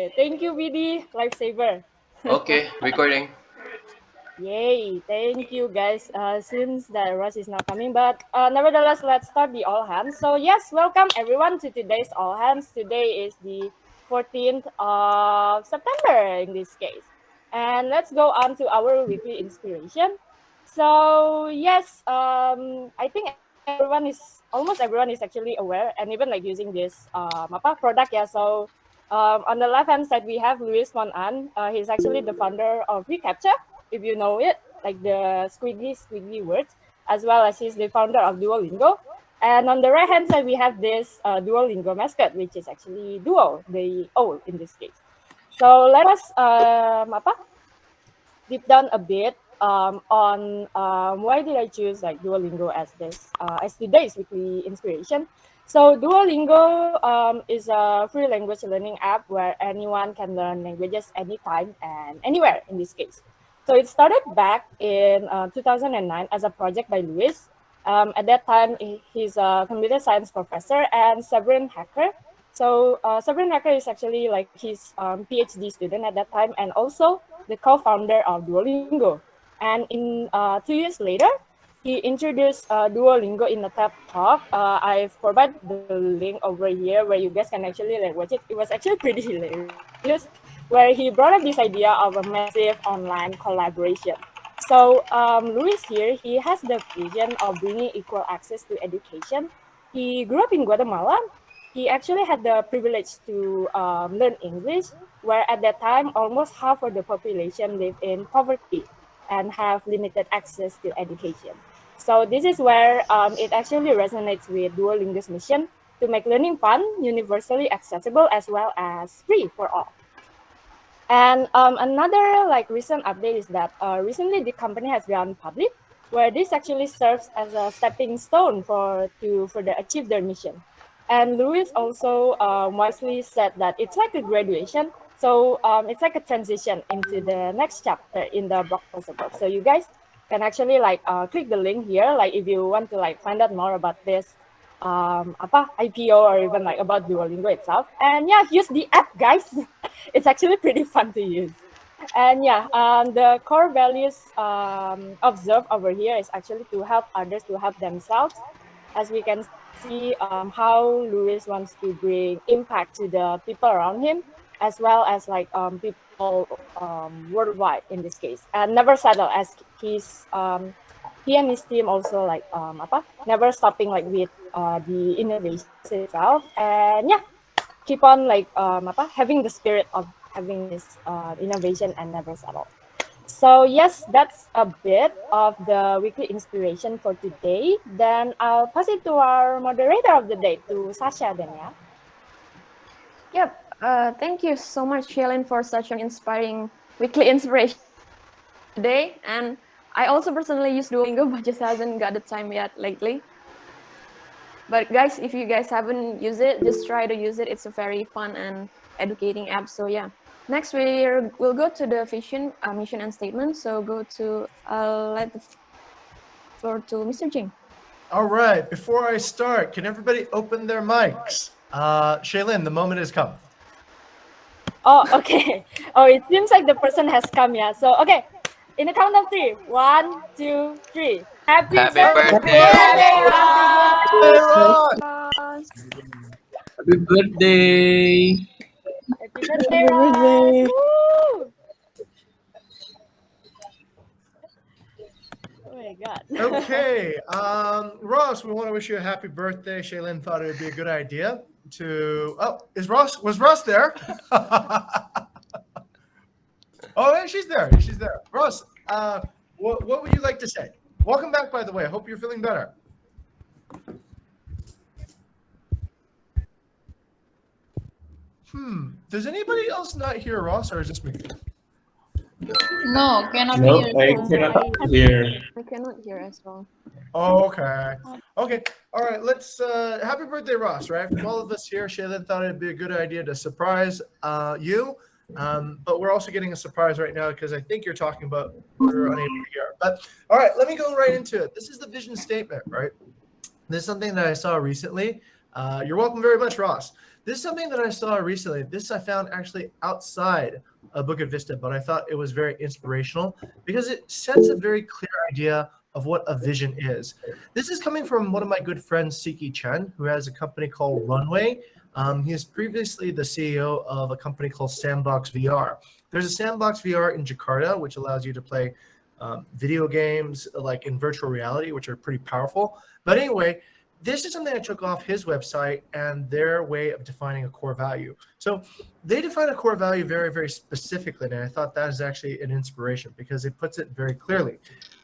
Okay, thank you, BD, lifesaver. Okay, recording. Yay, thank you guys. Since that Ross is not coming, but nevertheless, let's start the all hands. So yes, welcome everyone to today's all hands. Today is the 14th of September in this case. And let's go on to our weekly inspiration. So yes, I think almost everyone is actually aware and even like using this product. Yeah, so on the left hand side we have Luis Monan. He's actually the founder of Recaptcha, if you know it, like the squiggly words, as well as he's the founder of Duolingo. And on the right hand side, we have this Duolingo mascot, which is actually Duo, the O in this case. So let us deep down a bit on why did I choose like Duolingo as today's weekly inspiration. So Duolingo is a free language learning app where anyone can learn languages anytime and anywhere in this case. So it started back in 2009 as a project by Luis. At that time, he's a computer science professor and Severin Hacker. So Severin Hacker is actually like his PhD student at that time, and also the co-founder of Duolingo. And in 2 years later, he introduced Duolingo in a TED talk. I've provided the link over here where you guys can actually like watch it. It was actually pretty hilarious, where he brought up this idea of a massive online collaboration. So Luis here, he has the vision of bringing equal access to education. He grew up in Guatemala. He actually had the privilege to learn English, where at that time almost half of the population lived in poverty and have limited access to education. So this is where it actually resonates with Duolingo's mission to make learning fun, universally accessible, as well as free for all. And another like recent update is that recently the company has gone public, where this actually serves as a stepping stone to further achieve their mission. And Louis also wisely said that it's like a graduation, so it's like a transition into the next chapter in the blog post above. So you guys can actually like click the link here, like if you want to like find out more about this IPO or even like about Duolingo itself. And yeah, use the app, guys. It's actually pretty fun to use. And yeah, the core values observed over here is actually to help others to help themselves. As we can see, how Louis wants to bring impact to the people around him, as well as like people worldwide in this case, and never settle as he and his team also like never stopping like with the innovation itself, and yeah, keep on like having the spirit of having this innovation and never settle. So yes, that's a bit of the weekly inspiration for today. Then I'll pass it to our moderator of the day, to Sasha then, yeah? Yep. Thank you so much, Shailin, for such an inspiring weekly inspiration today. And I also personally use Duolingo, but just hasn't got the time yet lately. But guys, if you guys haven't used it, just try to use it. It's a very fun and educating app. So yeah. Next, we'll go to the vision, mission, and statement. So go to let the floor to Mr. Jing. All right. Before I start, can everybody open their mics? Shailin, the moment has come. Oh, okay. Oh, it seems like the person has come, yeah. So okay, in the count of 3, 1, 2, 3. Happy birthday! Happy birthday! Happy birthday, Ross! Woo! Oh my God. Okay. Ross, we want to wish you a happy birthday. Shailin thought it would be a good idea to. Oh, was Ross there? Oh, yeah, she's there. She's there. Ross, what would you like to say? Welcome back, by the way. I hope you're feeling better. Does anybody else not hear Ross, or is this me? No, cannot No, hear. I cannot hear. I cannot hear as well. Oh, okay. Okay. All right. Let's. Happy birthday, Ross. Right, from all of us here, Shailin thought it'd be a good idea to surprise you. But we're also getting a surprise right now because I think you're talking about we're unable to hear. But all right, let me go right into it. This is the vision statement, right? This is something that I saw recently. You're welcome very much, Ross. this is something that I saw recently. This I found actually outside of Bukit Vista, but I thought it was very inspirational because it sets a very clear idea of what a vision is. This is coming from one of my good friends, Siki Chen, who has a company called Runway. He is previously the CEO of a company called Sandbox VR. There's a Sandbox VR in Jakarta, which allows you to play video games like in virtual reality, which are pretty powerful. But anyway, this is something I took off his website and their way of defining a core value. So they define a core value very, very specifically, and I thought that is actually an inspiration because it puts it very clearly.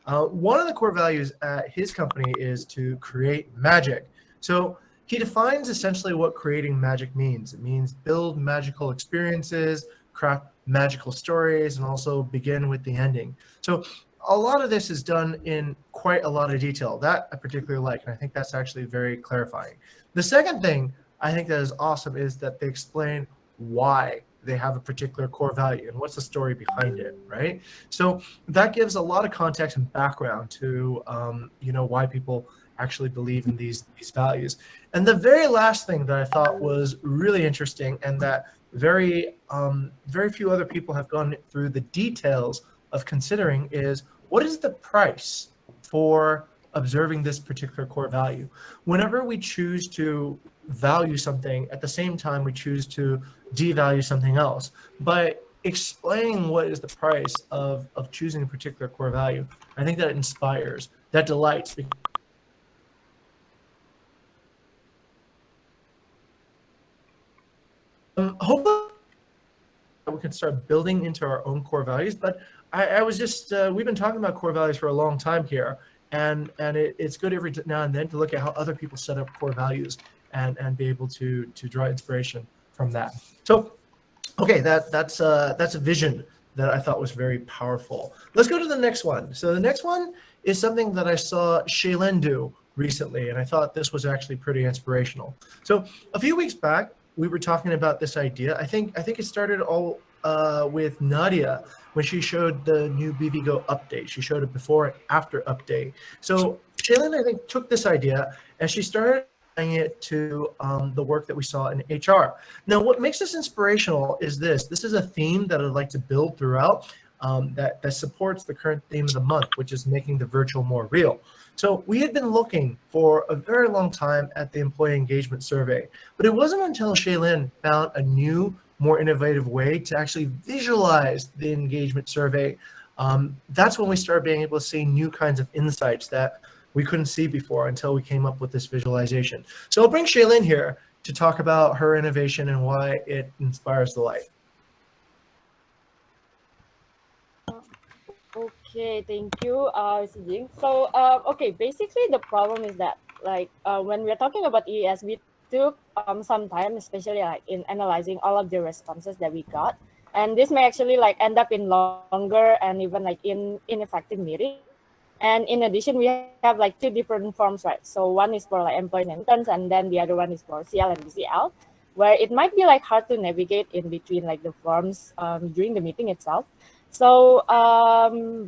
One of the core values at his company is to create magic. So he defines essentially what creating magic means. It means build magical experiences, craft magical stories, and also begin with the ending. So a lot of this is done in quite a lot of detail. That I particularly like, and I think that's actually very clarifying. The second thing I think that is awesome is that they explain why they have a particular core value and what's the story behind it, right? So that gives a lot of context and background to why people actually believe in these values. And the very last thing that I thought was really interesting and that very few other people have gone through the details of considering is what is the price for observing this particular core value. Whenever we choose to value something, at the same time we choose to devalue something else. By explaining what is the price of choosing a particular core value, I think that inspires, that delights. Hopefully we can start building into our own core values, but I was just, we've been talking about core values for a long time here, and it's good every now and then to look at how other people set up core values and be able to draw inspiration from that. So, okay, that's a vision that I thought was very powerful. Let's go to the next one. So the next one is something that I saw Shaylin do recently, and I thought this was actually pretty inspirational. So a few weeks back, we were talking about this idea. I think it started all with Nadia when she showed the new BVGO update. She showed a before and after update. So Shaylin, I think, took this idea and she started applying it to the work that we saw in HR. Now, what makes this inspirational is this. This is a theme that I'd like to build throughout that supports the current theme of the month, which is making the virtual more real. So we had been looking for a very long time at the employee engagement survey, but it wasn't until Shaylin found a new, more innovative way to actually visualize the engagement survey. That's when we started being able to see new kinds of insights that we couldn't see before until we came up with this visualization. So I'll bring Shaylin here to talk about her innovation and why it inspires the light. Okay, thank you, Sijing. So, okay, basically the problem is that when we're talking about EES, we took some time, especially like in analyzing all of the responses that we got, and this may actually like end up in longer and even like in ineffective meetings. And in addition, we have like two different forms, right? So one is for like employees and interns, and then the other one is for CL and BCL, where it might be like hard to navigate in between like the forms during the meeting itself. So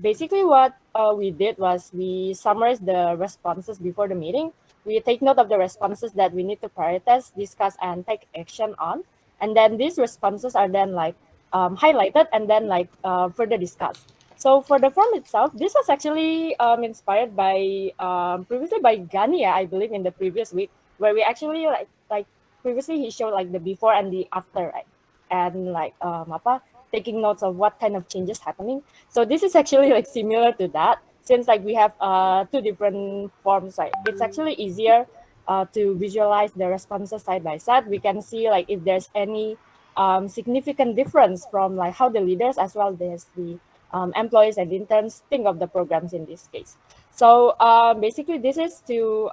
basically what we did was we summarized the responses before the meeting. We take note of the responses that we need to prioritize, discuss, and take action on. And then these responses are then like highlighted and then like further discussed. So for the form itself, this was actually inspired by previously by Gania, I believe, in the previous week, where we actually like previously he showed like the before and the after, right? And like taking notes of what kind of changes happening. So this is actually like similar to that, since like we have two different forms, right? It's actually easier to visualize the responses side by side. We can see like if there's any significant difference from like how the leaders as well as the employees and interns think of the programs in this case. So basically this is to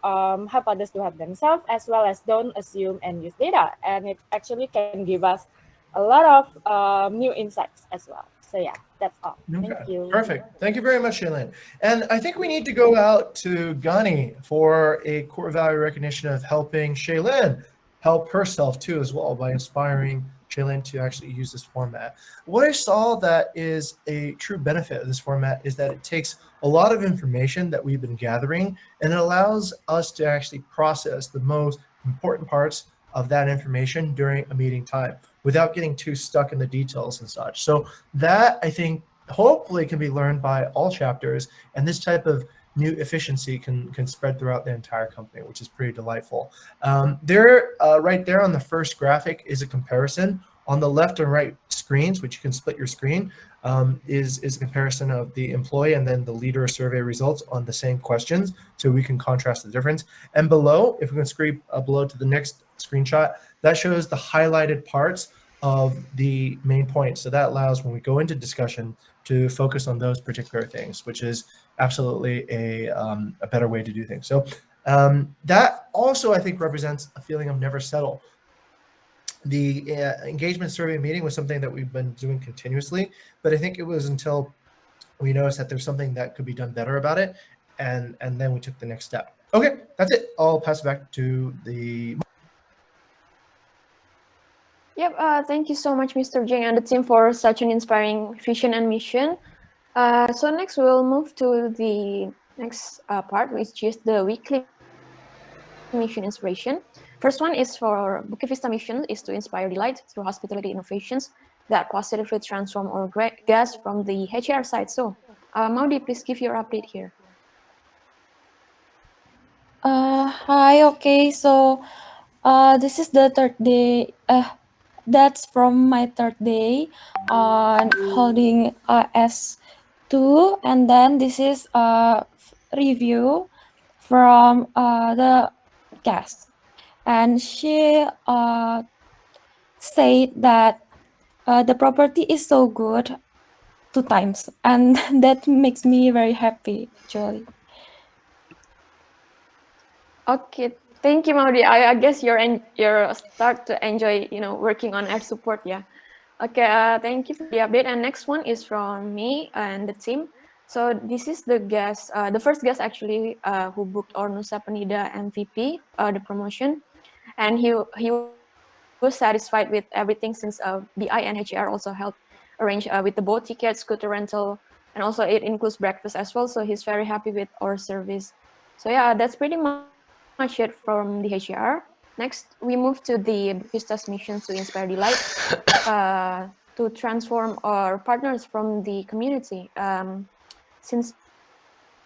help others to help themselves, as well as don't assume and use data. And it actually can give us a lot of new insights as well. So yeah, that's all. Okay. Thank you. Perfect. Thank you very much, Shaylin. And I think we need to go out to Gani for a core value recognition of helping Shaylin help herself too as well by inspiring Shaylin to actually use this format. What I saw that is a true benefit of this format is that it takes a lot of information that we've been gathering and it allows us to actually process the most important parts of that information during a meeting time without getting too stuck in the details and such. So that, I think, hopefully can be learned by all chapters, and this type of new efficiency can spread throughout the entire company, which is pretty delightful. There, right there on the first graphic is a comparison. On the left and right screens, which you can split your screen, is a comparison of the employee and then the leader survey results on the same questions, so we can contrast the difference. And below, if we can scroll below to the next screenshot, that shows the highlighted parts of the main points. So that allows, when we go into discussion, to focus on those particular things, which is absolutely a better way to do things. So that also, I think, represents a feeling of never settle. The engagement survey meeting was something that we've been doing continuously, but I think it was until we noticed that there's something that could be done better about it, and then we took the next step. Okay, that's it. I'll pass it back to the. Yep, thank you so much, Mr. Jing and the team, for such an inspiring vision and mission. So next we'll move to the next part, which is the weekly mission inspiration. First one is for Bukit Vista mission, is to inspire delight through hospitality innovations that positively transform our guests from the HR side. So, Maudi, please give your update here. Hi, okay. So, this is the third day. That's from my third day on holding S2, and then this is a review from the guest, and she said that the property is so good 2 times, and that makes me very happy actually. Okay, thank you, Maudi. I guess you're start to enjoy, working on air support, yeah. Okay, thank you for the update. And next one is from me and the team. So this is the guest, the first guest actually, who booked our Nusa Penida MVP, the promotion, and he was satisfied with everything since BI and HR also helped arrange with the boat tickets, scooter rental, and also it includes breakfast as well. So he's very happy with our service. So yeah, that's pretty much it from the HR. Next, we move to the Vista's mission to inspire delight, to transform our partners from the community. Since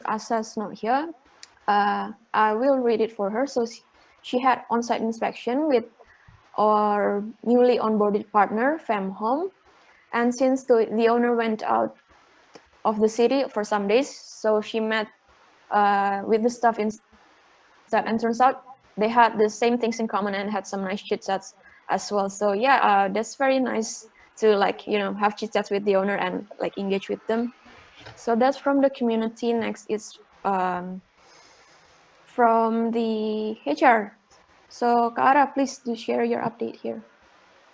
Asa's not here, I will read it for her. So she had on-site inspection with our newly onboarded partner, Fem Home. And since the owner went out of the city for some days, so she met with the staff inside, and turns out they had the same things in common and had some nice chit chats as well. So yeah, that's very nice to have chit chats with the owner and engage with them. So that's from the community. Next is from the HR. So Kara, please do share your update here.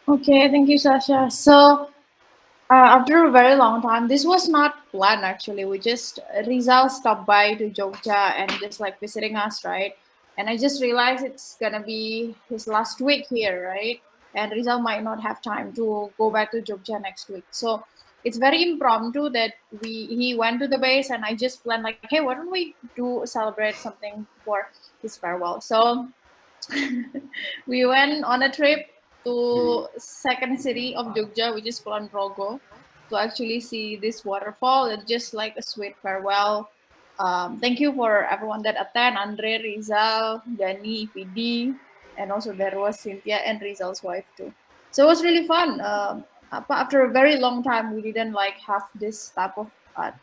Okay, thank you, Sasha. So after a very long time, this was not planned actually. We just Rizal stopped by to Jogja and just visiting us, right? And I just realized it's gonna be his last week here, right? And Rizal might not have time to go back to Jogja next week. So it's very impromptu that he went to the base, and I just planned hey, why don't we celebrate something for his farewell? So we went on a trip to second city of Jogja, which is Kulon Progo, to actually see this waterfall. It's just like a sweet farewell. Thank you for everyone that attend, Andre, Rizal, Dani, PD, and also there was Cynthia and Rizal's wife too. So it was really fun. After a very long time, we didn't have this type of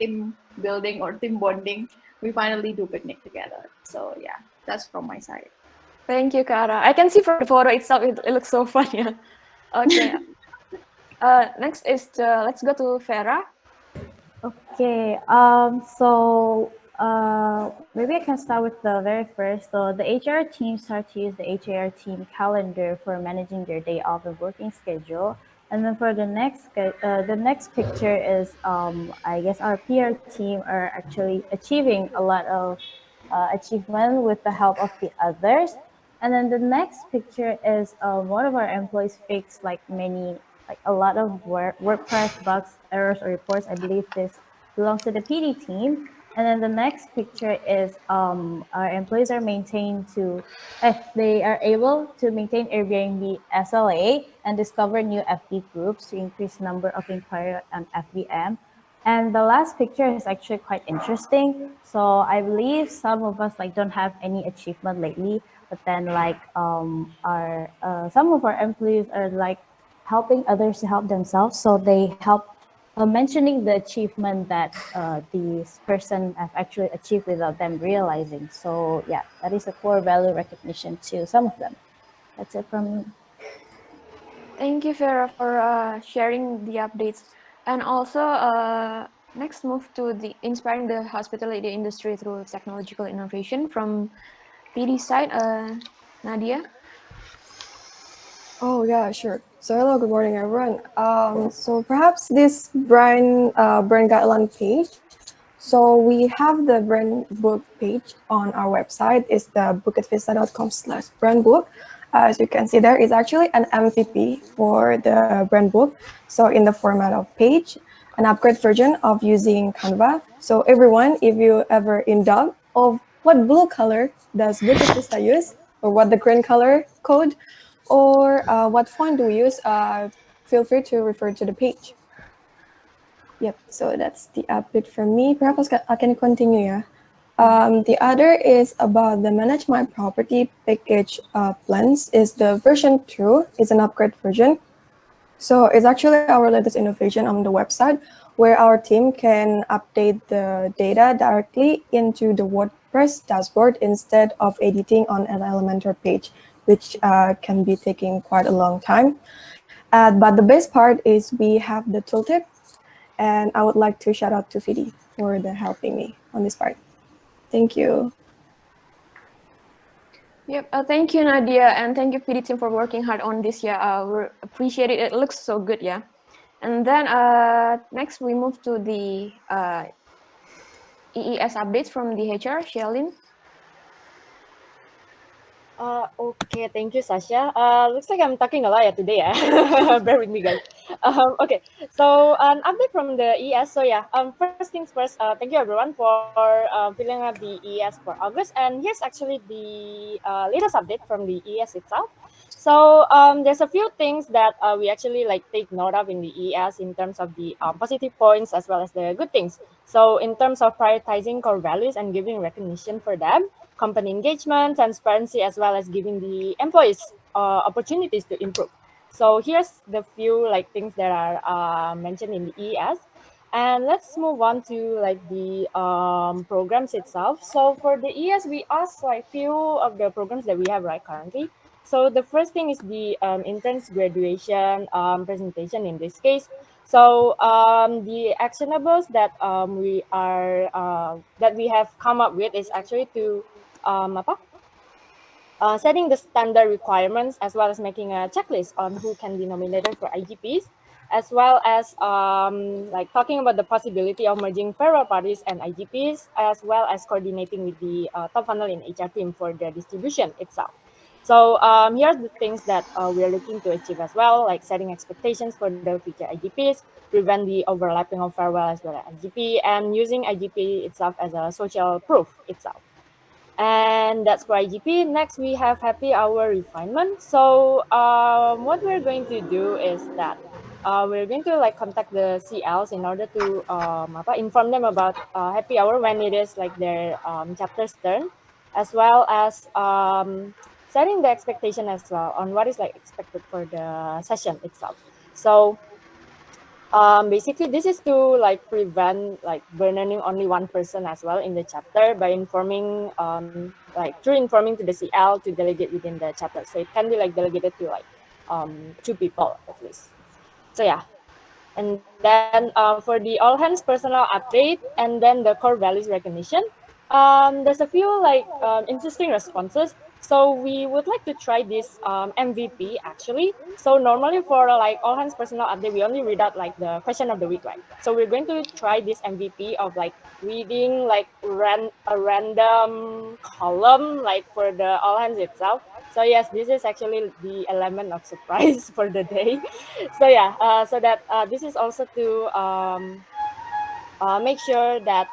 team building or team bonding. We finally do picnic together. So yeah, that's from my side. Thank you, Kara. I can see from the photo itself, it looks so fun. Yeah. Okay. Next is let's go to Vera. Okay. So maybe I can start with the very first. So the HR team start to use the HR team calendar for managing their day off and working schedule. And then for the next picture is I guess our PR team are actually achieving a lot of achievement with the help of the others. And then the next picture is one of our employees fixed a lot of WordPress bugs, errors, or reports. I believe this belongs to the PD team. And then the next picture is our employees are maintained to, they are able to maintain Airbnb SLA and discover new FB groups to increase number of inquiry on FBM. And the last picture is actually quite interesting. So I believe some of us like don't have any achievement lately, but then like our some of our employees are like helping others to help themselves. So they help mentioning the achievement that this person have actually achieved without them realizing. So yeah, that is a core value recognition to some of them. That's it from me. Thank you, Farah, for sharing the updates. And also, next move to the inspiring the hospitality industry through technological innovation from PD side, Nadia. Oh yeah, sure. So hello, good morning, everyone. So perhaps this brand guideline page. So we have the brand book page on our website. It's the bukitvista.com/brand book. As you can see, there is actually an MVP for the brand book. So in the format of page, an upgrade version of using Canva. So everyone, if you ever in doubt of what blue color does Bukit Vista use, or what the green color code, or what font do we use, feel free to refer to the page. Yep, so that's the update from me. Perhaps I can continue, yeah. The other is about the Manage My Property package plans. Is the version 2, is an upgrade version. So it's actually our latest innovation on the website where our team can update the data directly into the WordPress dashboard instead of editing on an Elementor page, which can be taking quite a long time. But the best part is we have the tooltip, and I would like to shout out to Fidi for the helping me on this part. Thank you. Yep, thank you, Nadia, and thank you, PD team, for working hard on this. Yeah, we appreciate it. It looks so good, yeah. And then next we move to the EES updates from the HR, Shelin. Okay, thank you, Sasha. Looks like I'm talking a lot today. Bear with me, guys. Okay, so an update from the ES. So yeah, first things first. Thank you everyone for filling up the ES for August. And here's actually the latest update from the ES itself. So there's a few things that we actually like take note of in the ES in terms of the positive points as well as the good things. So in terms of prioritizing core values and giving recognition for them, company engagement, transparency, as well as giving the employees opportunities to improve. So here's the few like things that are mentioned in the ES. And let's move on to like the programs itself. So for the ES, we asked like few of the programs that we have right currently. So the first thing is the interns graduation presentation in this case. So the actionables that we are that we have come up with is actually to setting the standard requirements as well as making a checklist on who can be nominated for IGPs, as well as like talking about the possibility of merging payroll parties and IGPs, as well as coordinating with the top funnel in HR team for the distribution itself. So here's the things that we're looking to achieve as well, like setting expectations for the future IGPs, prevent the overlapping of farewell as well as IGP, and using IGP itself as a social proof itself. And that's for IGP. Next, we have happy hour refinement. So what we're going to do is that we're going to like contact the CLs in order to inform them about happy hour when it is like their chapter's turn, as well as setting the expectation as well on what is like expected for the session itself. So basically this is to like prevent like burdening only one person as well in the chapter by informing like through informing to the CL to delegate within the chapter, so it can be like delegated to like 2 people at least. So yeah, and then for the all hands personal update and then the core values recognition, there's a few like interesting responses. So we would like to try this MVP actually. So normally for like all hands personal update, we only read out like the question of the week, right? So we're going to try this MVP of like reading like a random column like for the all hands itself. So yes, this is actually the element of surprise for the day. So yeah, so that this is also to make sure that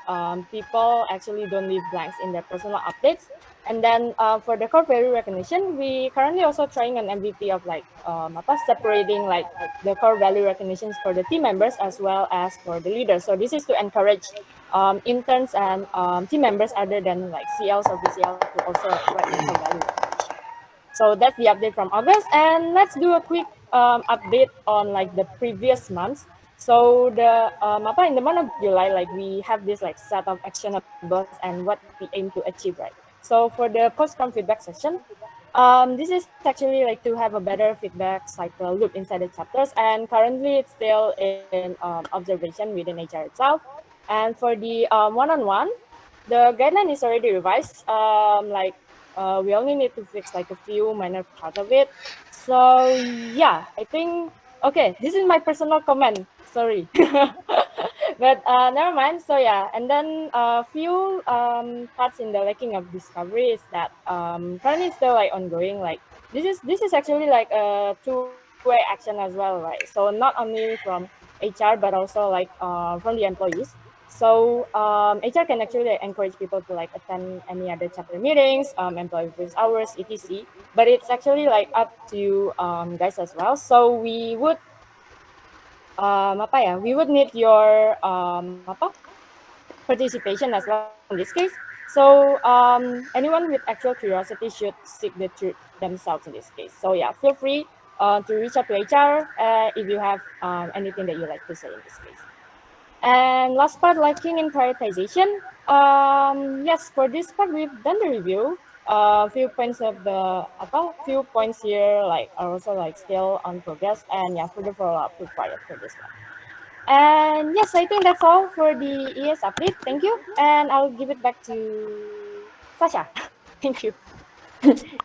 people actually don't leave blanks in their personal updates. And then for the core value recognition, we currently also trying an MVP of like separating like the core value recognitions for the team members as well as for the leaders. So this is to encourage interns and team members other than like CLs or VCL to also like write the core value recognition. So that's the update from August. And let's do a quick update on like the previous months. So the in the month of July, like we have this like set of actionables and what we aim to achieve, right? So for the post-scrum feedback session, this is actually like to have a better feedback cycle loop inside the chapters. And currently it's still in observation within HR itself. And for the one-on-one, the guideline is already revised. We only need to fix like a few minor parts of it. So yeah, I think okay. This is my personal comment. Sorry, but never mind. So yeah, and then a few parts in the lacking of discovery is that currently still like ongoing. Like this is actually like a two-way action as well, right? So not only from HR but also like from the employees. So HR can actually encourage people to like attend any other chapter meetings, employee office hours, etc. But it's actually like up to you guys as well. So we would we would need your participation as well in this case. So anyone with actual curiosity should seek the truth themselves in this case. So yeah, feel free to reach out to HR if you have anything that you like to say in this case. And last part, lacking in prioritization. Yes, for this part, we've done the review. A few points of the few points here like are also like still on progress, and yeah, further follow up required for this one. And yes, I think that's all for the ES update. Thank you, and I'll give it back to Sasha. Thank you.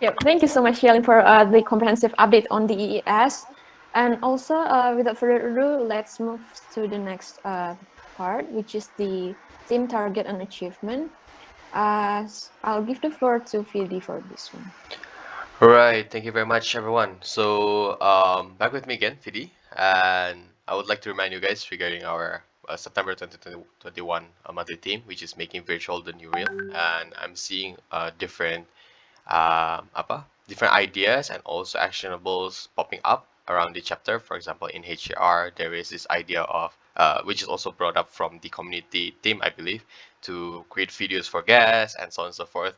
Yep, thank you so much, Shelin, for the comprehensive update on the EES. And also, without further ado, let's move to the next part, which is the team target and achievement. I'll give the floor to Fidi for this one. Right, thank you very much, everyone. So, back with me again, Fidi, and I would like to remind you guys regarding our September 2021 monthly theme, which is making virtual the new real. And I'm seeing different different ideas and also actionables popping up around the chapter. For example, in HCR, there is this idea of which is also brought up from the community team, I believe, to create videos for guests and so on and so forth.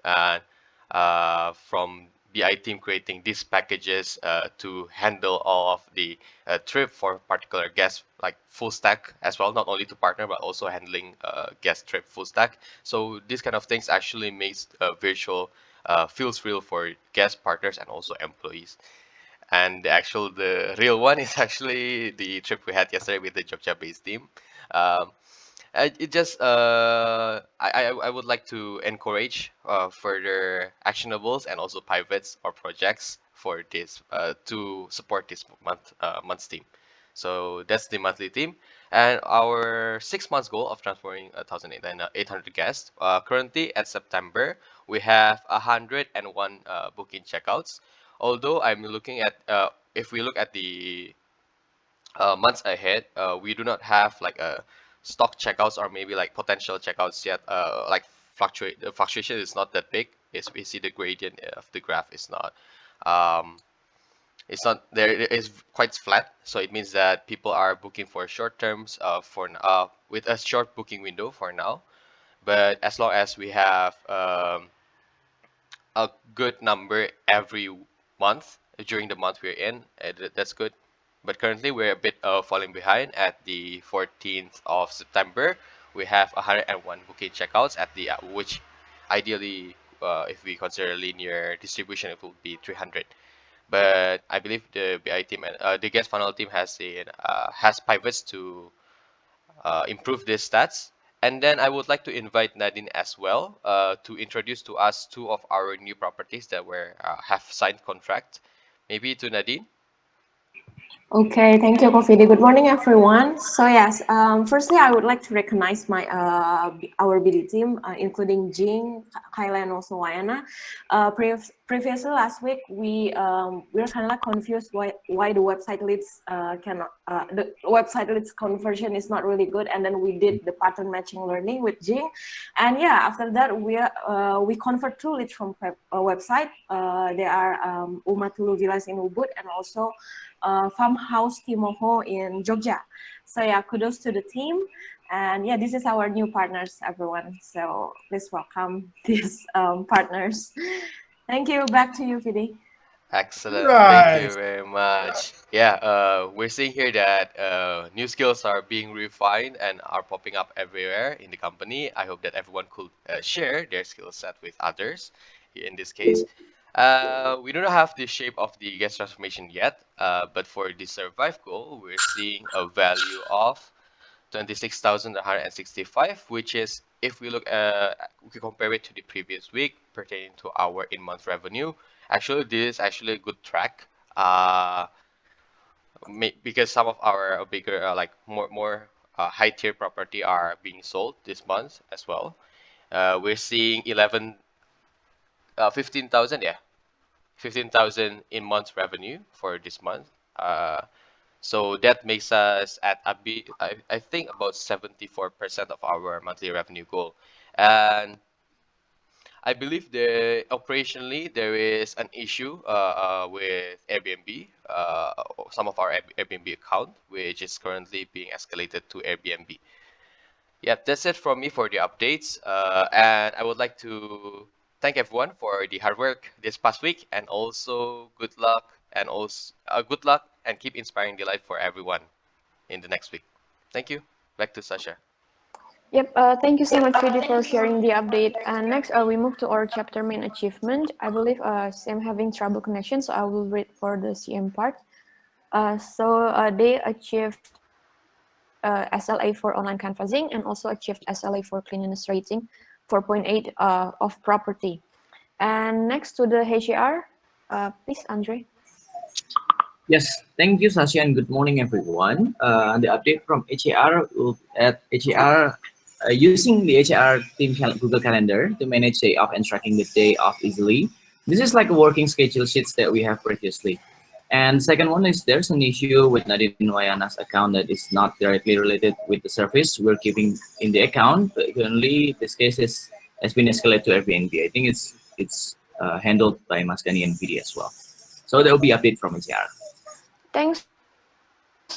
And from BI team creating these packages to handle all of the trip for particular guests, like full stack as well, not only to partner but also handling guest trip full stack. So these kind of things actually makes virtual feels real for guest partners and also employees. And the real one is actually the trip we had yesterday with the Jogja based team. Um, it just I would like to encourage further actionables and also pivots or projects for this to support this month's team. So that's the monthly theme, and our 6 months goal of transforming 1,800 guests. Currently at September, we have 101 booking checkouts. Although I'm looking at if we look at the months ahead, we do not have like a stock checkouts or maybe like potential checkouts yet. Like the fluctuation is not that big. As we see the gradient of the graph is not um, it's not there. It is quite flat, so it means that people are booking for short terms with a short booking window for now. But as long as we have a good number every month during the month we're in, that's good. But currently we're a bit falling behind. At the 14th of September, we have 101 booking checkouts at the which ideally, if we consider linear distribution, it will be 300. But I believe the BI team and the guest funnel team has pivots to improve these stats. And then I would like to invite Nadine as well to introduce to us two of our new properties that were have signed contract. Maybe to Nadine. Okay, thank you, Kofidi. Good morning, everyone. So yes, firstly, I would like to recognize our BD team, including Jing, Kyla, and also Wayana. Previously, last week, we were kind of like confused why the website leads the website leads conversion is not really good, and then we did the pattern matching learning with Jing, and yeah, after that we convert two leads from website. They are Umatulu Villas in Ubud and also farmhouse Timoho in Jogja. So yeah, kudos to the team. And yeah, this is our new partners, everyone. So please welcome these partners. Thank you. Back to you, Vidi. Excellent. Thank you Right. very much. Yeah, we're seeing here that new skills are being refined and are popping up everywhere in the company. I hope that everyone could share their skill set with others in this case. We don't have the shape of the gas transformation yet, but for the survive goal, we're seeing a value of 26,165, which is, if we compare it to the previous week pertaining to our in-month revenue, actually this is actually a good track. Because some of our bigger, like more high tier property are being sold this month as well. We're seeing 15,000, yeah, 15,000 in month revenue for this month. So that makes us at I think about 74% of our monthly revenue goal. And I believe operationally there is an issue with Airbnb, some of our Airbnb account, which is currently being escalated to Airbnb. Yeah, that's it from me for the updates. And I would like to thank everyone for the hard work this past week, and also good luck and keep inspiring the life for everyone in the next week. Thank you. Back to Sasha. Yep, thank you so much, Vidi, for sharing the update. And next, we move to our chapter main achievement. I believe CM having trouble connection, so I will read for the CM part. They achieved SLA for online canvassing and also achieved SLA for cleanliness rating 4.8 of property. And next to the HAR, please, Andre. Yes, thank you, Sasha, and good morning, everyone. The update from HAR at HAR using the HAR team Google Calendar to manage day off and tracking the day off easily. This is like a working schedule sheets that we have previously. And second one is there's an issue with Nadine Wayana's account that is not directly related with the service we're keeping in the account, but currently this case has been escalated to Airbnb. I think it's handled by Maskani and VD as well. So there will be update from HR. Thanks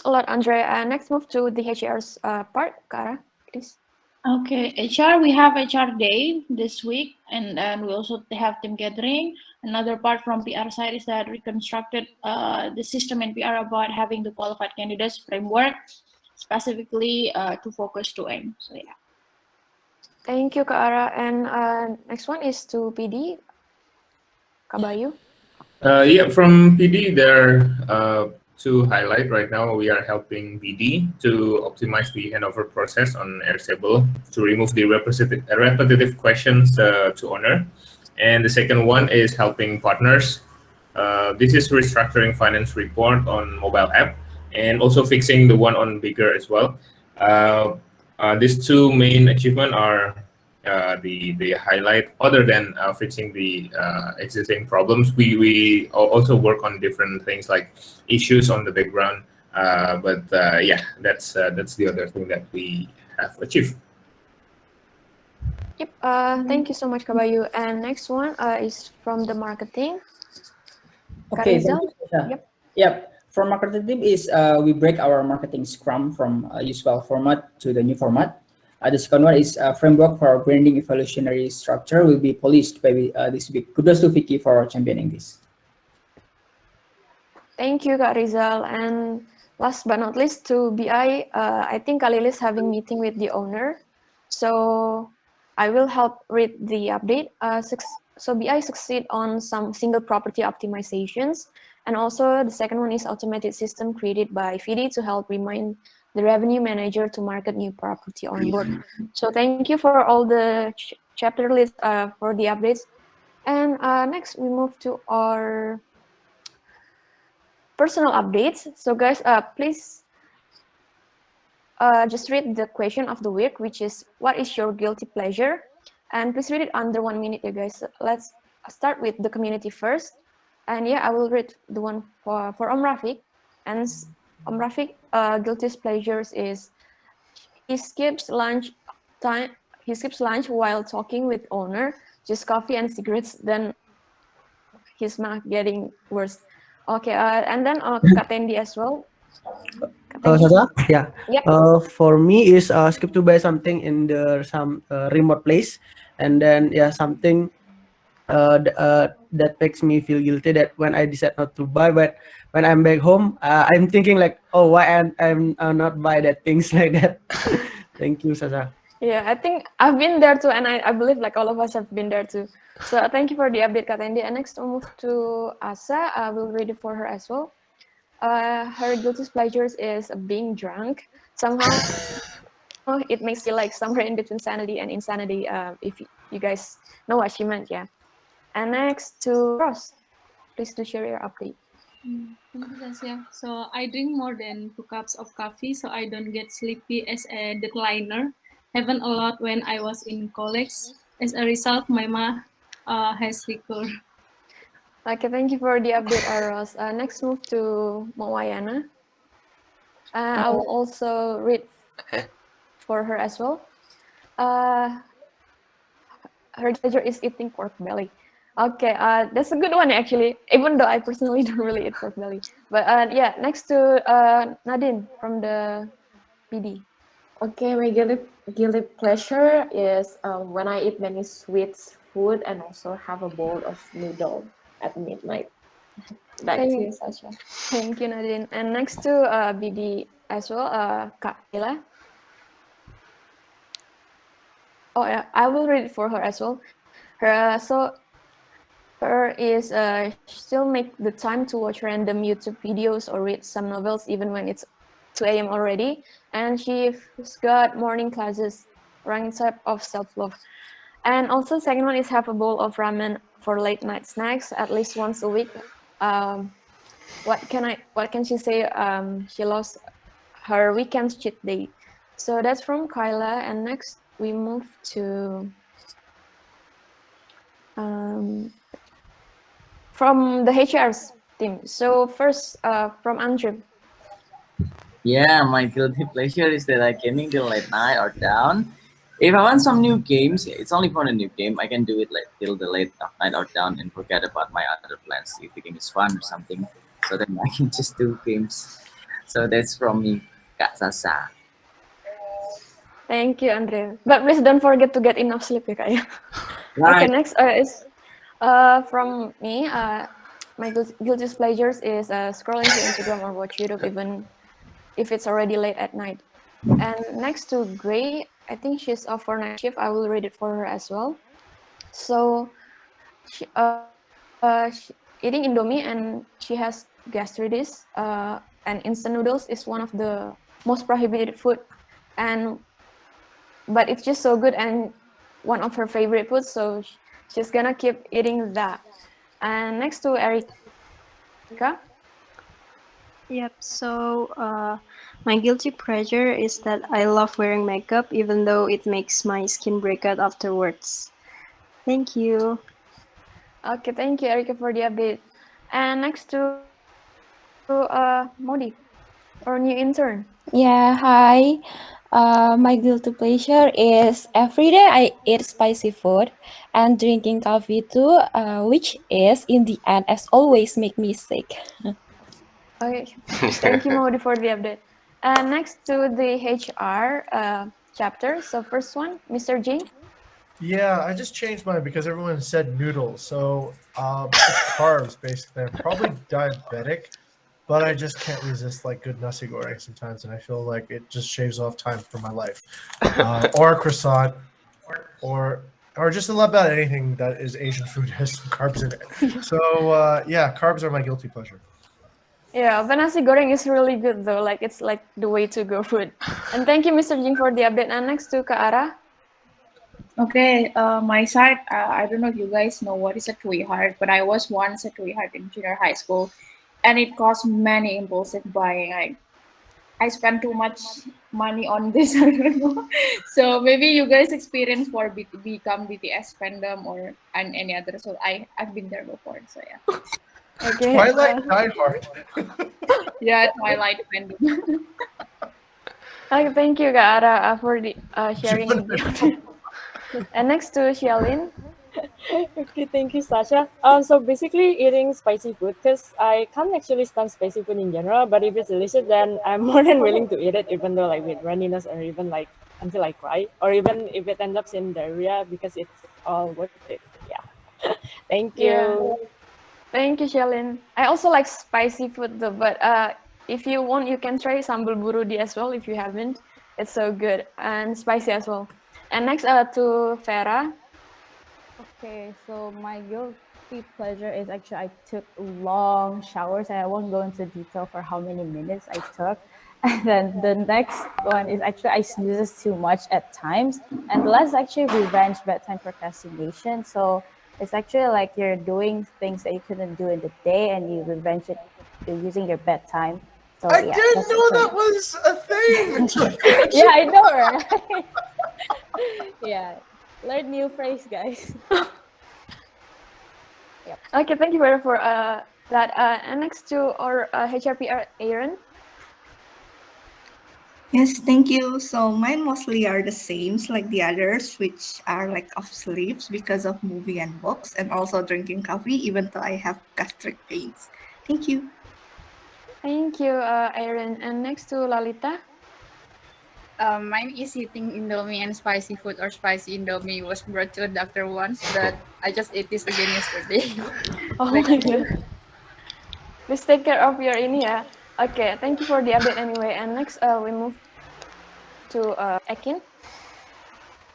a lot, Andre. Next, move to the HR's part. Kara, please. Okay, HR, we have HR Day this week, and we also have team gathering. Another part from PR side is that we constructed the system in PR about having the qualified candidates framework, specifically to focus to aim. So yeah. Thank you, Kara. And next one is to PD. Kabayu. Yeah, from PD, there to highlight right now, we are helping BD to optimize the handover process on Airstable to remove the repetitive questions to owner. And the second one is helping partners. This is restructuring finance report on mobile app and also fixing the one on bigger as well. These two main achievements are the highlight. Other than fixing the existing problems, we also work on different things like issues on the background. Yeah, that's the other thing that we have achieved. Yep. Thank you so much, Kabayu. And next one is from the marketing. Okay. Thank you, Sasha. Yep. Yep. For marketing team is we break our marketing scrum from usual format to the new format. The second one is framework for branding evolutionary structure will be polished by this week. Kudos to Vicky for championing this. Thank you, Kak Rizal. And last but not least, to BI, I think Khalil is having meeting with the owner. So I will help read the update. So BI succeed on some single property optimizations. And also the second one is automated system created by FIDI to help remind the revenue manager to market new property on board. So thank you for all the chapter list for the updates. And next we move to our personal updates. So guys, please just read the question of the week, which is, what is your guilty pleasure? And please read it under 1 minute, you guys. Let's start with the community first. And yeah, I will read the one for Rafiq. And Rafiq, guilty pleasures is he skips lunch time. He skips lunch while talking with owner, just coffee and cigarettes. Then his mouth getting worse. Okay, and then Katendi as well. Katendi. Sasa, yeah. Yep. For me is skip to buy something in the some remote place, and then yeah something that makes me feel guilty that when I decide not to buy, but when I'm back home, I'm thinking like, oh, why I'm not buy that things like that. Thank you, Sasa. Yeah, I think I've been there too, and I believe like all of us have been there too. So thank you for the update, Katendi. And next we'll move to Asa. I will read it for her as well. Her guilty pleasures is being drunk. Somehow it makes you like somewhere in between sanity and insanity. If you guys know what she meant, yeah. And next to Ross, please do share your update. Thank you, Sasha. So I drink more than 2 cups of coffee, so I don't get sleepy as a deadliner. Happened a lot when I was in college. As a result, my mom has recovered. Okay, thank you for the update, Ross. Next, move to Mawayana. I will also read for her as well. Her pleasure is eating pork belly. Okay, that's a good one actually, even though I personally don't really eat pork belly. But yeah, next to Nadine from the PD. Okay, my guilty pleasure is when I eat many sweet food and also have a bowl of noodle at midnight. Back to you, Sasha. Thank you, Nadine. And next to BD as well, Kak Ila. Oh yeah, I will read it for her as well. Her is still make the time to watch random YouTube videos or read some novels even when it's 2 a.m. already. And she's got morning classes, running type of self-love. And also second one is have a bowl of ramen for late night snacks at least once a week. What can she say? She lost her weekend cheat day. So that's from Kyla. And next we move to from the HR's team. So first from Andrew. Yeah, my guilty pleasure is that I gaming till late night or down. If I want some new games, it's only for a new game. I can do it like till the late night or down and forget about my other plans if the game is fun or something. So then I can just do games. So that's from me, Kak Sasa. Thank you, Andre. But please don't forget to get enough sleep, ya, Kak. Right. Okay, next is from me. My guilty pleasures is scrolling to Instagram or watch YouTube even if it's already late at night. And next to Gray, I think she's off for night shift. I will read it for her as well. So, she, eating Indomie and she has gastritis. And instant noodles is one of the most prohibited food, but it's just so good and one of her favorite foods. So she's gonna keep eating that. And next to Erika. Yep, so my guilty pleasure is that I love wearing makeup even though it makes my skin break out afterwards. Thank you. Okay, thank you, Erika, for the update. And next to Modi, our new intern. Yeah, hi. My guilty pleasure is every day I eat spicy food and drinking coffee too, which is in the end, as always, make me sick. Okay, thank you, Modi, for the update. And next to the HR chapter. So first one, Mr. Jing. Yeah, I just changed mine because everyone said noodles. So it's carbs, basically. I'm probably diabetic, but I just can't resist like good nasi goreng sometimes, and I feel like it just shaves off time from my life. Or a croissant, or just about anything that is Asian food has some carbs in it. So yeah, carbs are my guilty pleasure. Yeah, but nasi goreng is really good though. Like it's like the way to go food. And thank you, Mr. Jing, for the update. And next to Kaara. Okay, my side, I don't know if you guys know what is a Tweehard, but I was once a Tweehard in junior high school. and it caused many impulsive buying. Like I spent too much money on this. I don't know. So maybe you guys experience for become BTS fandom or and any other. So I've been there before. So yeah. Okay. Twilight diehard. Yeah, Twilight fandom. Okay, thank you, Kak Ara, for the sharing. And next to Xiaolin. Okay, thank you, Sasha. So basically eating spicy food because I can't actually stand spicy food in general, but if it's delicious, then I'm more than willing to eat it, even though like with runniness or even like until I cry, or even if it ends up in diarrhea because it's all worth it. Yeah. Thank you. Yeah. Thank you, Xiaolin. I also like spicy food though, but if you want, you can try sambal burudi as well if you haven't. It's so good and spicy as well. And next to Vera. Okay, so my guilty pleasure is actually I took long showers, and I won't go into detail for how many minutes I took. And then the next one is actually I snoozes too much at times, and the last is actually revenge bedtime procrastination. So it's actually like you're doing things that you couldn't do in the day, and you revenge it using your bedtime. So I yeah, didn't that's it know for that me. was a thing. Yeah, I know, right? Yeah, learn new phrase, guys. Yep. Okay, thank you very for that. And next to our HRPR Aaron. Yes, thank you. So mine mostly are the same like the others, which are like off sleeps because of movie and books, and also drinking coffee, even though I have gastric pains. Thank you. Thank you, Aaron. And next to Lalita. Mine is eating Indomie and spicy food or spicy Indomie was brought to a doctor once, but I just ate this again yesterday. Oh Thank my you. god. Please take care of your ini ya. Okay, thank you for the update anyway. And next we move to Ekin.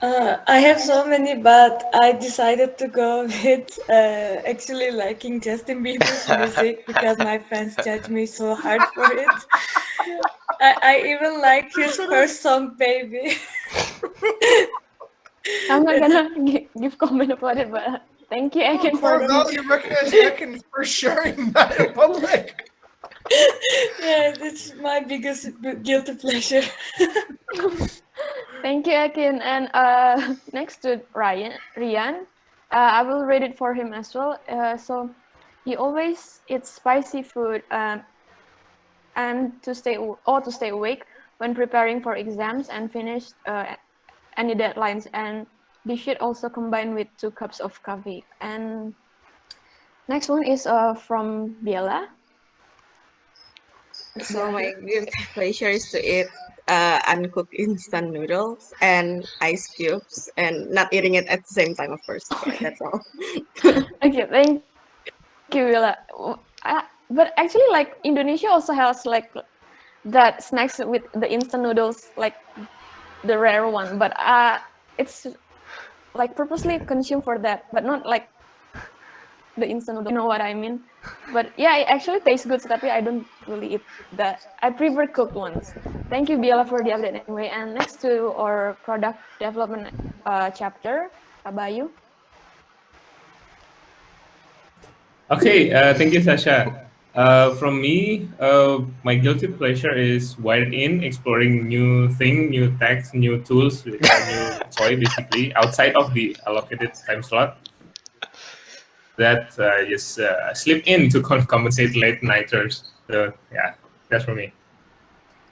I have so many, but I decided to go with actually liking Justin Bieber's music because my friends judge me so hard for it. I even like his first song, Baby. I'm not gonna give comment about it, but thank you, Ekin, for Now you recognize Ekin for sharing that in public. Yeah, it's my biggest guilty pleasure. Thank you, Ekin. And next to Rian, I will read it for him as well. So he always eats spicy food and to stay awake when preparing for exams and finish any deadlines. And this should also combine with 2 cups of coffee. And next one is from Biela. So my guilty pleasure is to eat uncooked instant noodles and ice cubes, and not eating it at the same time, of course. Yeah, that's all. Okay, thank you, Biela. But actually, like Indonesia also has like that snacks with the instant noodles, like the rare one. But it's like purposely consumed for that, but not like the instant noodle. You know what I mean? But yeah, it actually tastes good. So I don't really eat that. I prefer cooked ones. Thank you, Biela, for the update anyway. And next to our product development chapter, Abayu. Okay, thank you, Sasha. From me, my guilty pleasure is wired in exploring new thing, new text, new tools, new toy, basically outside of the allocated time slot. That just slip in to compensate late nighters. So yeah, that's for me.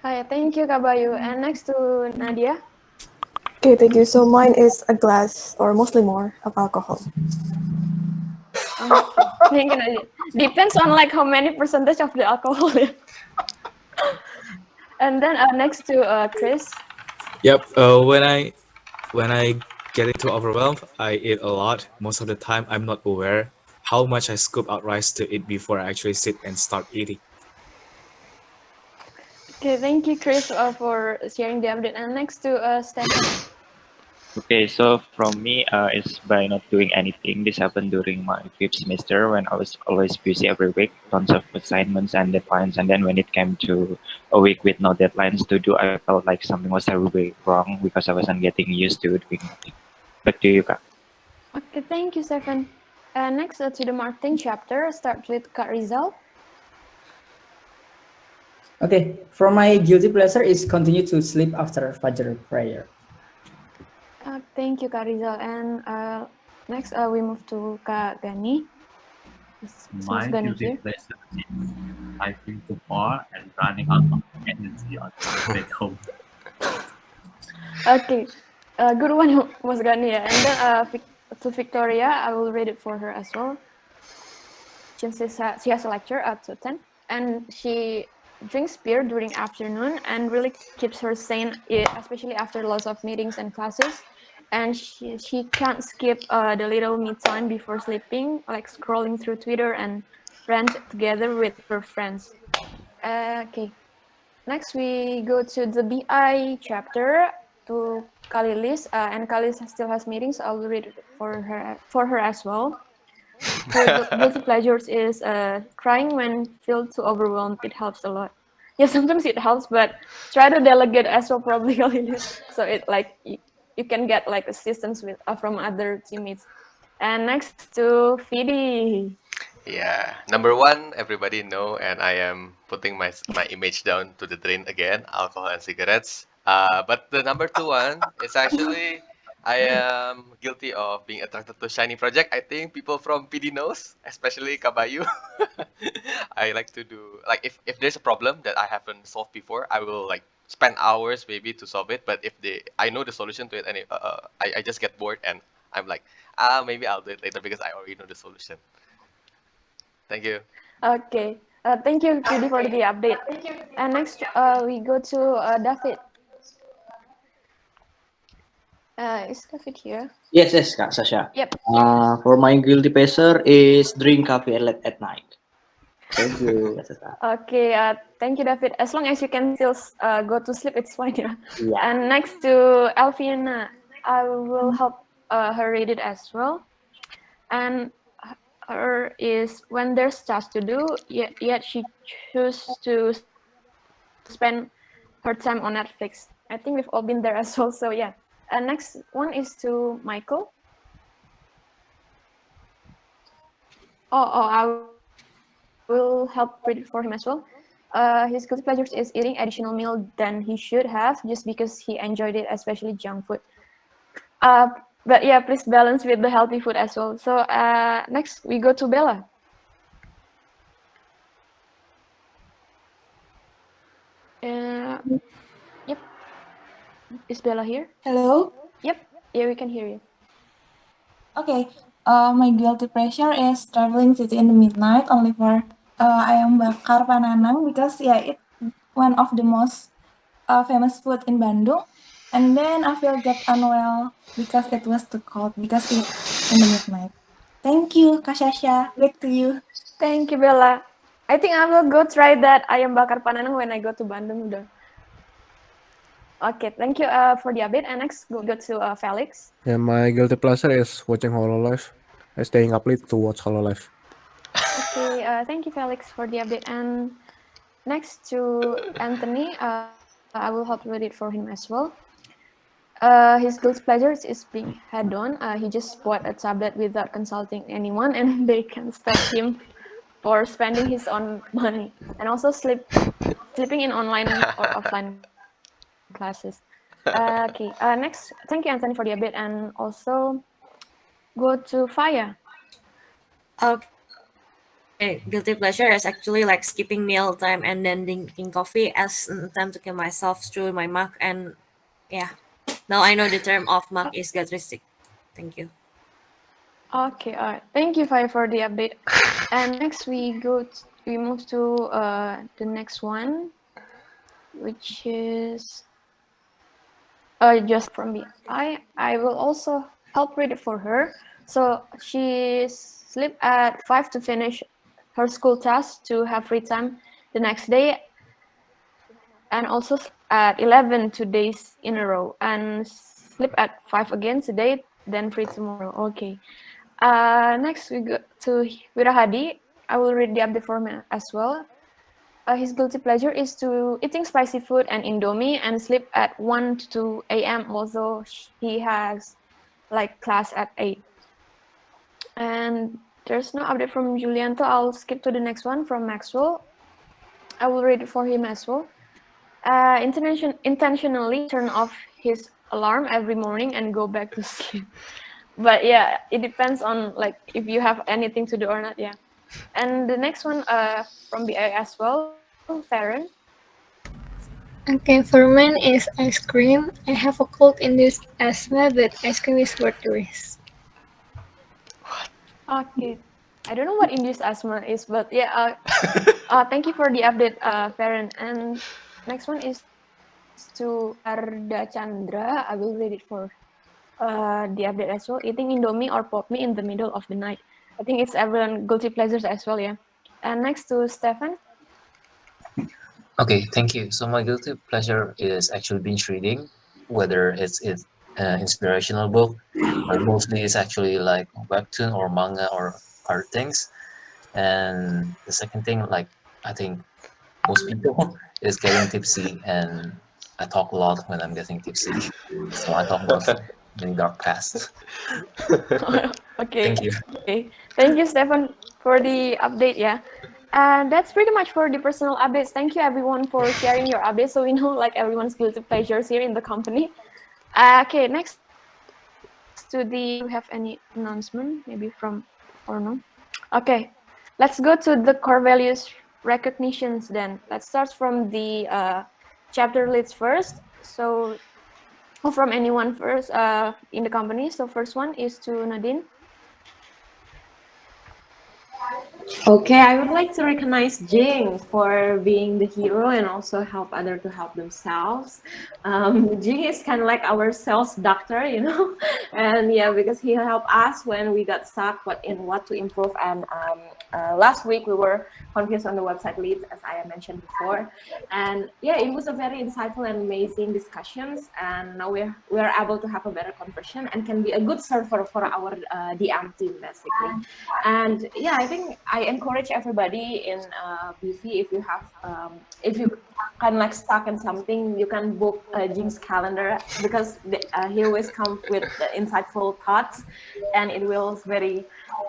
Hi, thank you, Kabayu. And next to Nadia. Okay, thank you. So mine is a glass or mostly more of alcohol. Thank you, Nadia. Depends on like how many percentage of the alcohol. And then next to Chris. Yep. When I get into overwhelmed, I eat a lot. Most of the time, I'm not aware how much I scoop out rice to eat before I actually sit and start eating. Okay, thank you, Chris, for sharing the update. And next to Stefan. Okay, so from me, it's by not doing anything. This happened during my 5th semester when I was always busy every week, tons of assignments and deadlines. And then when it came to a week with no deadlines to do, I felt like something was terribly wrong because I wasn't getting used to doing nothing. Back to you, Kak. Okay, thank you, Stefan. Next to the marketing chapter, start with Kak Rizal. Okay, for my guilty pleasure is continue to sleep after Fajr prayer. Thank you, Kak Rizal. And next, we move to Kak Gani. Is Mas My Gani guilty here? pleasure is hiking too far and running out of energy on the way back home. Okay, good one, Mas Gani. Yeah. And then to Victoria, I will read it for her as well. Since she has a lecture at 10, and she drinks beer during afternoon and really keeps her sane, especially after lots of meetings and classes. And she can't skip the little me time before sleeping, like scrolling through Twitter and rant together with her friends. Okay, next we go to the BI chapter to Kalilis, and Kalilis still has meetings. I'll read it for her as well. Her guilty pleasures is crying when feel too overwhelmed. It helps a lot. Yeah, sometimes it helps, but try to delegate as well, probably, Kalilis. So it like you can get like assistance with from other teammates. And next to Fidi. Yeah, number one, everybody know, and I am putting my image down to the drain again, alcohol and cigarettes. But the number two one is actually I am guilty of being attracted to shiny project. I think people from PD knows, especially Kabayu. I like to do like if there's a problem that I haven't solved before, I will like spend hours maybe to solve it. But if I know the solution to it, and I just get bored and I'm like, maybe I'll do it later because I already know the solution. Thank you. Okay. Thank you, Fidi, for the update. And next, we go to David. Is David here? Yes, yes, Kak Sasha. Yep. For my guilty pleasure is drink coffee at night. Thank you, Kak Sasha. Okay, thank you, David. As long as you can still go to sleep, it's fine. Yeah. Yeah. And next to Alfiana, I will help her read it as well. And her is when there's tasks to do, yet she chooses to spend her time on Netflix. I think we've all been there as well. So yeah. And next one is to Michael. I will help read it for him as well. His guilty pleasures is eating additional meal than he should have just because he enjoyed it, especially junk food. But yeah, please balance with the healthy food as well. So next we go to Bella. Yep. Is Bella here? Hello? Yep. Yeah, we can hear you. Okay. My guilty pleasure is traveling city in the midnight only for ayam bakar Pananang because yeah, it's one of the most famous food in Bandung. And then I feel get unwell because it was too cold because it's in the midnight. Thank you, Kak Sasha. Back to you. Thank you, Bella. I think I will go try that ayam bakar Pananang when I go to Bandung. Okay, thank you for the update. And next, we'll go to Felix. Yeah, my guilty pleasure is watching Hololive. Staying up late to watch Hololive. Okay, thank you, Felix, for the update. And next to Anthony, I will help read it for him as well. His guilty pleasures is being head on. He just bought a tablet without consulting anyone, and they can stop him for spending his own money, and also sleeping in online or offline classes. Okay, next, thank you, Anthony, for the update, and also go to Faya. Okay, guilty pleasure is actually like skipping meal time and then drinking coffee as an attempt to kill myself through my mug. And yeah, now I know the term of mug is gastric. Thank you. Okay, all right. Thank you, Faya, for the update. And next, we move to the next one, which is just from BI. I will also help read it for her. So she sleep at 5 to finish her school tasks to have free time the next day, and also at 11 2 days in a row, and sleep at 5 again today, then free tomorrow. Okay. Next we go to Wirahadi. I will read the update for him as well. His guilty pleasure is to eating spicy food and Indomie and sleep at 1 to 2 a.m. although he has like class at 8. And there's no update from Julianto. I'll skip to the next one from Maxwell. I will read it for him as well. Intentionally turn off his alarm every morning and go back to sleep. But yeah, it depends on like if you have anything to do or not. Yeah. And the next one from BI as well, Farron. Okay, for mine is ice cream. I have a cold-induced asthma, but ice cream is worth the risk. Okay. I don't know what induced asthma is, but yeah. Thank you for the update, Farron. And next one is to Arda Chandra. I will read it for the update as well. Eating Indomie or pop me in the middle of the night. I think it's everyone guilty pleasures as well, yeah. And next to Stefan. Okay, thank you. So my guilty pleasure is actually binge reading, whether it's inspirational book, but mostly it's actually like webtoon or manga or other things. And the second thing, like I think most people, is getting tipsy, and I talk a lot when I'm getting tipsy. So I talk about many dark past. Okay. Thank you. Thank you, Stefan, for the update, yeah. And that's pretty much for the personal updates. Thank you everyone for sharing your updates so we know like everyone's guilty pleasures here in the company. Okay, next to the, do we have any announcement maybe from or no? Okay, let's go to the core values recognitions then. Let's start from the chapter leads first. So from anyone first in the company. So first one is to Nadine. Okay, I would like to recognize Jing for being the hero and also help others to help themselves. Jing is kind of like our sales doctor, you know, and yeah, because he helped us when we got stuck what to improve. And last week we were confused on the website leads, as I mentioned before, and yeah, it was a very insightful and amazing discussions. And now we're able to have a better conversion and can be a good server for our DM team basically. And yeah, I think I encourage everybody in BV, if you kind of like stuck in something, you can book Jing's calendar, because he always comes with the insightful thoughts, and it will very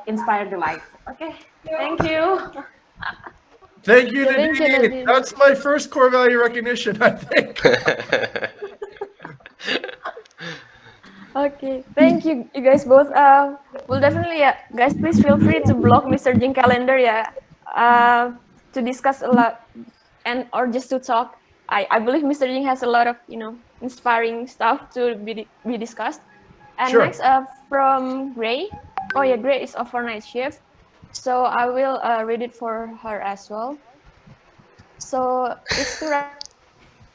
inspire the light. Okay, thank you. Thank you, Thank you, Nadine. Nadine. That's my first core value recognition, I think. Okay, thank you, you guys both. Well, definitely, yeah, guys, please feel free to block Mr. Jing calendar, yeah, to discuss a lot and or just to talk. I believe Mr. Jing has a lot of inspiring stuff to be discussed. And Sure. next, from Gray. Oh yeah, Gray is off for night shift, so I will read it for her as well. So it's to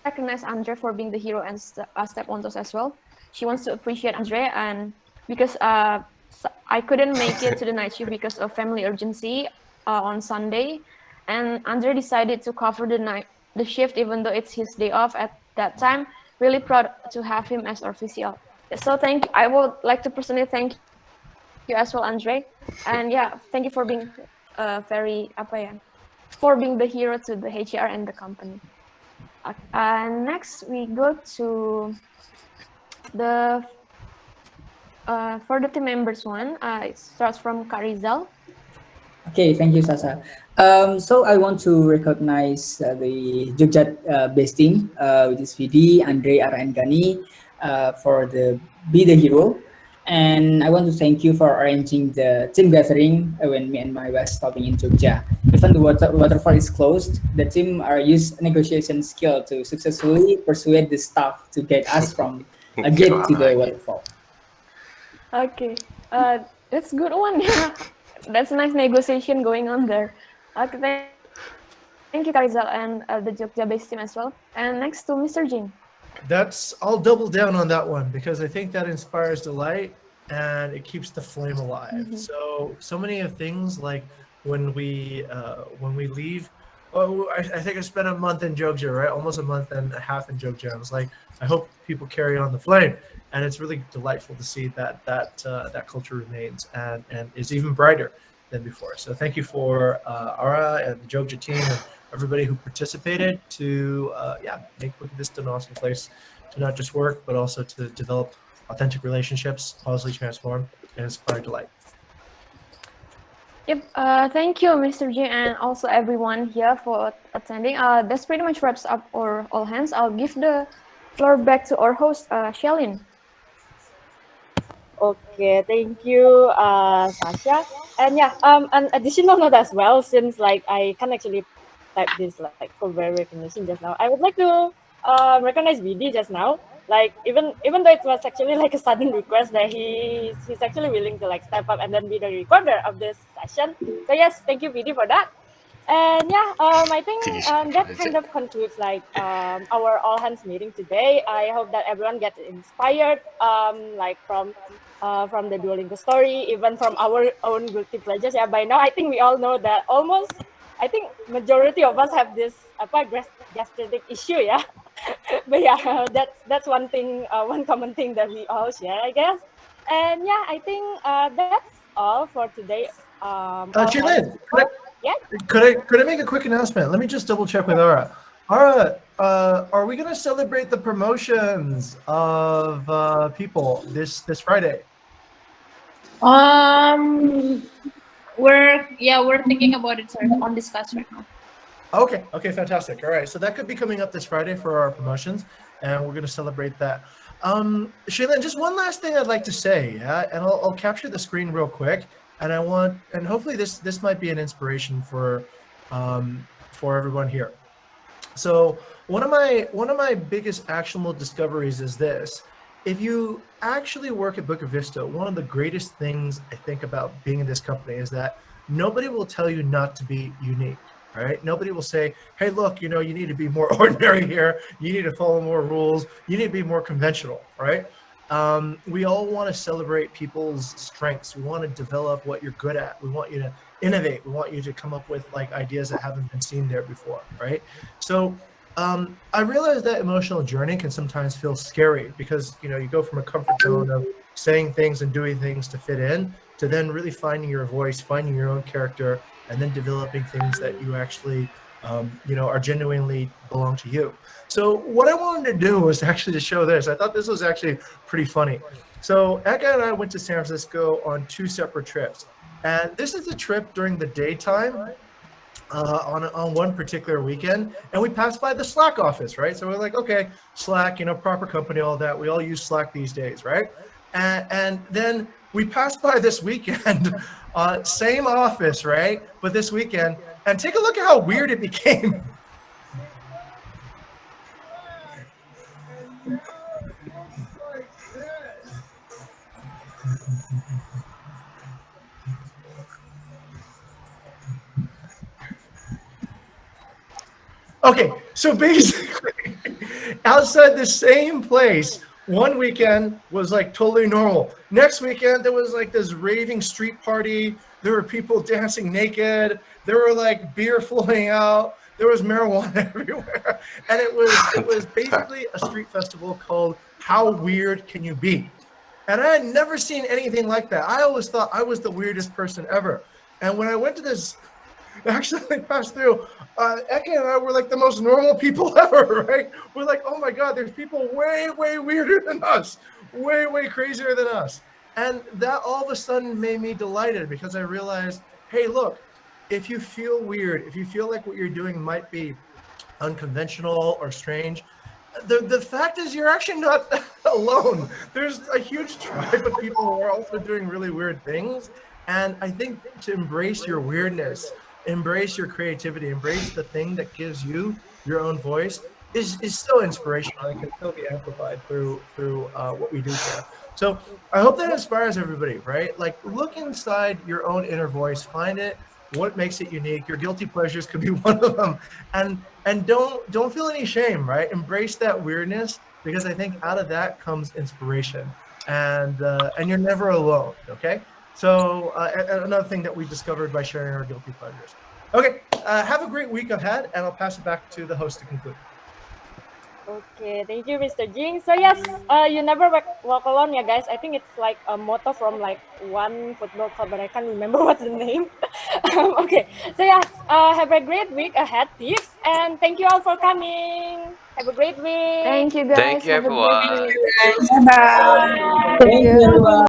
recognize Andre for being the hero and step on those as well. She wants to appreciate Andre, and because I couldn't make it to the night shift because of family urgency on Sunday, and Andre decided to cover the shift even though it's his day off at that time. Really proud to have him as our official. So thank you. I would like to personally thank you as well, Andre, and yeah, thank you for being for being the hero to the HR and the company. Next, we go to the for the team members one. It starts from Karizal. Okay, thank you, Sasa. So I want to recognize the Jogja based team, which is VD, Andre, Ara, and Gani, for the Be the Hero. And I want to thank you for arranging the team gathering when me and my wife stopping in Jogja. Even the waterfall is closed, the team used negotiation skill to successfully persuade the staff to get us from a gate to the waterfall. Okay, that's a good one. Yeah, that's a nice negotiation going on there. Okay, thank you, Karizal, and the Jogja-based team as well. And next to Mr. Jing. I'll double down on that one, because I think that inspires delight and it keeps the flame alive. So many of things, like when we leave. Oh, I think I spent a month in Jogja, right? Almost a month and a half in Jogja. I was like, I hope people carry on the flame, and it's really delightful to see that culture remains and is even brighter than before. So thank you for Ara and the Jogja team and everybody who participated to make Bukit Vista an awesome place to not just work, but also to develop authentic relationships, positively transform, and inspire delight. Yep. Thank you, Mr. J, and also everyone here for attending. That's pretty much wraps up our all hands. I'll give the floor back to our host, Shalin. Okay, thank you, Sasha. And yeah, an additional note as well, since like I can actually type this like for very recognition just now. I would like to recognize VD just now. Like even though it was actually like a sudden request that he's actually willing to like step up and then be the recorder of this session. So yes, thank you VD for that. And yeah, I think that kind of concludes like our all hands meeting today. I hope that everyone gets inspired, like from the Duolingo story, even from our own guilty pleasures. Yeah, by now I think we all know that almost I think majority of us have this gastritic issue. Yeah, but yeah, that's one thing, one common thing that we all share, I guess. And yeah, I think that's all for today. All hands. Jalen, Yeah. could I make a quick announcement? Let me just double check with Ara. Ara, are we gonna celebrate the promotions of people this Friday? We're thinking about it, sir, on discuss right now. Okay, fantastic. All right, so that could be coming up this Friday for our promotions, and we're going to celebrate that. Shaylin, just one last thing I'd like to say, yeah, and I'll capture the screen real quick, and hopefully this might be an inspiration for everyone here. So one of my biggest actionable discoveries is this: if you actually work at Bukit Vista, one of the greatest things I think about being in this company is that nobody will tell you not to be unique. Right? Nobody will say, hey, look, you need to be more ordinary here. You need to follow more rules. You need to be more conventional, right? We all want to celebrate people's strengths. We want to develop what you're good at. We want you to innovate. We want you to come up with like ideas that haven't been seen there before, right? So I realize that emotional journey can sometimes feel scary because, you go from a comfort zone of saying things and doing things to fit in to then really finding your voice, finding your own character, and then developing things that you actually, are genuinely belong to you. So what I wanted to do was actually to show this. I thought this was actually pretty funny. So Eka and I went to San Francisco on 2 separate trips. And this is a trip during the daytime on one particular weekend. And we passed by the Slack office, right? So we're like, okay, Slack, proper company, all that. We all use Slack these days, right? And then we passed by this weekend, same office, right? But this weekend, and take a look at how weird it became. Okay, so basically, outside the same place, one weekend was like totally normal. Next weekend, there was like this raving street party. There were people dancing naked. There were like beer flowing out. There was marijuana everywhere. And it was basically a street festival called How Weird Can You Be? And I had never seen anything like that. I always thought I was the weirdest person ever. And when I went to this, actually passed through, Eke and I were like the most normal people ever, right? We're like, oh my God, there's people way, way weirder than us, way, way crazier than us. And that all of a sudden made me delighted because I realized, hey, look, if you feel weird, if you feel like what you're doing might be unconventional or strange, the fact is you're actually not alone. There's a huge tribe of people who are also doing really weird things. And I think to embrace your weirdness, embrace your creativity, embrace the thing that gives you your own voice is so inspirational and can still be amplified through what we do here. So I hope that inspires everybody, right? Like look inside your own inner voice, find it, what makes it unique. Your guilty pleasures could be one of them. And don't feel any shame, right? Embrace that weirdness because I think out of that comes inspiration. And you're never alone, okay? So another thing that we discovered by sharing our guilty pleasures. Okay, have a great week ahead, and I'll pass it back to the host to conclude. Okay, thank you, Mr. Jing. So yes, you never walk alone, yeah, guys. I think it's like a motto from like one football club, but I can't remember what's the name. Okay, so yes, have a great week ahead, tips, and thank you all for coming. Have a great week. Thank you, guys. Thank you, everyone. Bye. Thank you, everyone.